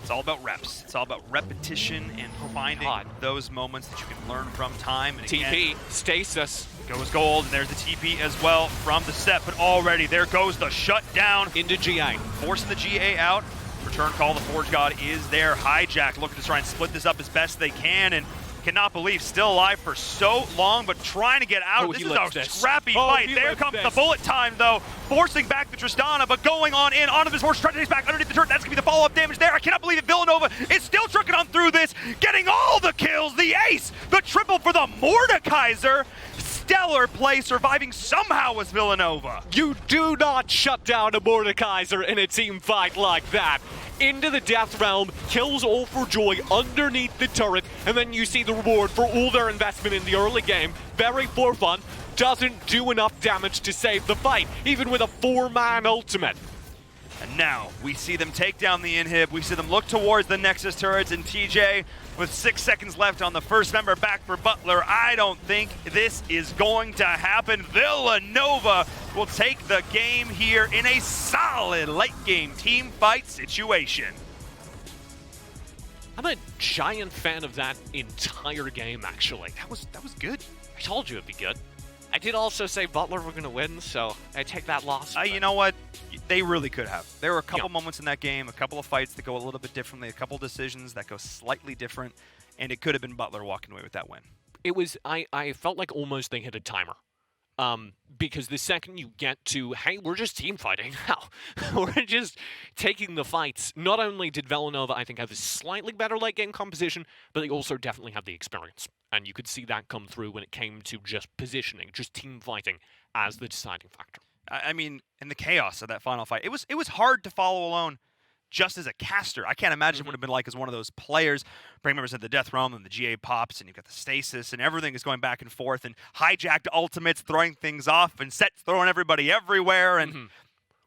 It's all about reps. It's all about repetition and finding those moments that you can learn from time. And TP, again, stasis. Goes gold, and there's the TP as well from the set, but already there goes the shutdown. Into GA. Forcing the GA out. Return call, the Forge God is there. Hijack looking to try and split this up as best they can, and cannot believe still alive for so long, but trying to get out. This is a scrappy fight. There comes the bullet time, though, forcing back the Tristana, but going on in onto this Forge, trying to chase back underneath the turret. That's going to be the follow-up damage there. I cannot believe it. Villanova is still trucking on through this, getting all the kills. The ace, the triple for the Mordekaiser. Stellar play, surviving somehow with Villanova. You do not shut down a Mordekaiser in a team fight like that. Into the Death Realm, kills all for joy underneath the turret, and then you see the reward for all their investment in the early game. Very for fun, doesn't do enough damage to save the fight, even with a 4-man ultimate. And now we see them take down the inhib. We see them look towards the Nexus turrets, and TJ, with 6 seconds left on the first member back for Butler, I don't think this is going to happen. Villanova will take the game here in a solid late game team fight situation. I'm a giant fan of that entire game, actually. That was good. I told you it'd be good. I did also say Butler were going to win, so I take that loss. You know what? They really could have. There were a couple moments in that game, a couple of fights that go a little bit differently, a couple decisions that go slightly different, and it could have been Butler walking away with that win. It was, I felt like almost they hit a timer. Because the second you get to, hey, we're just team fighting now. We're just taking the fights. Not only did Villanova, I think, have a slightly better late game composition, but they also definitely have the experience. And you could see that come through when it came to just positioning, just team fighting as the deciding factor. I mean, in the chaos of that final fight, it was hard to follow alone just as a caster. I can't imagine what it would have been like as one of those players, bring members of the Death Realm, and the GA pops, and you've got the stasis, and everything is going back and forth, and hijacked ultimates, throwing things off, and sets throwing everybody everywhere, and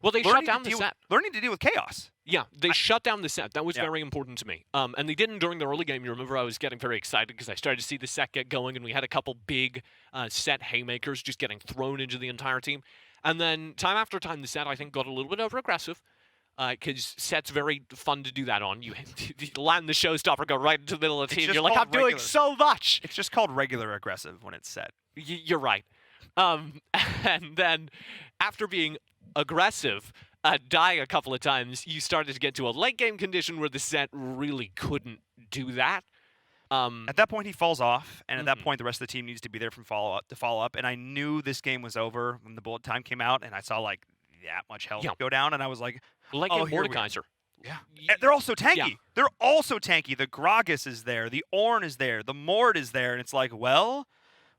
well, they shut down the set. Learning to deal with chaos. Yeah, they shut down the set. That was very important to me. And they didn't during the early game. You remember I was getting very excited because I started to see the set get going, and we had a couple big set haymakers just getting thrown into the entire team. And then time after time, the set, I think, got a little bit over-aggressive. because Set's very fun to do that on. You land the showstopper, go right into the middle of the team. just You're like, I'm called doing regular. so much. It's just called regular aggressive when it's set. You're right. And then after being aggressive, dying a couple of times, you started to get to a late game condition where the Set really couldn't do that. At that point, he falls off, and at that point, the rest of the team needs to be there from follow up. And I knew this game was over when the bullet time came out, and I saw like that much health go down, and I was like, Like oh, in here we are. Mordekaiser. Yeah. And they're all so tanky. Yeah. They're all so tanky. The Gragas is there, the Ornn is there, the Mord is there, and it's like, well,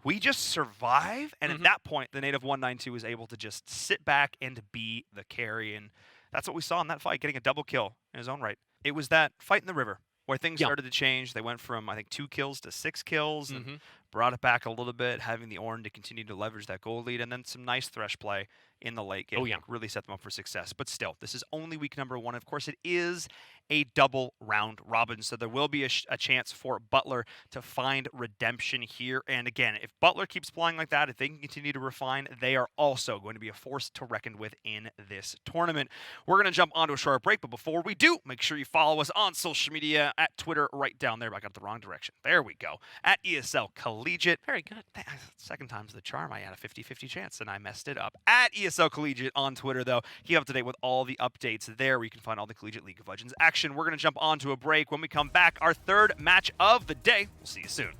we just survive. And at that point, the native 192 was able to just sit back and be the carry, and that's what we saw in that fight, getting a double kill in his own right. It was that fight in the river where things started to change. They went from, I think, 2 kills to 6 kills and brought it back a little bit, having the Ornn to continue to leverage that goal lead, and then some nice Thresh play in the late game. Really set them up for success. But still, this is only week number 1. Of course, it is a double round robin, so there will be a chance for Butler to find redemption here. And again, if Butler keeps playing like that, if they can continue to refine, they are also going to be a force to reckon with in this tournament. We're going to jump onto a short break, but before we do, make sure you follow us on social media at Twitter right down there. I got the wrong direction. There we go. At ESL Collegiate. Very good. Second time's the charm. I had a 50-50 chance, and I messed it up. At ESL Collegiate on Twitter, though. Keep up to date with all the updates there, where you can find all the Collegiate League of Legends action. We're going to jump onto a break. When we come back, our third match of the day. We'll see you soon.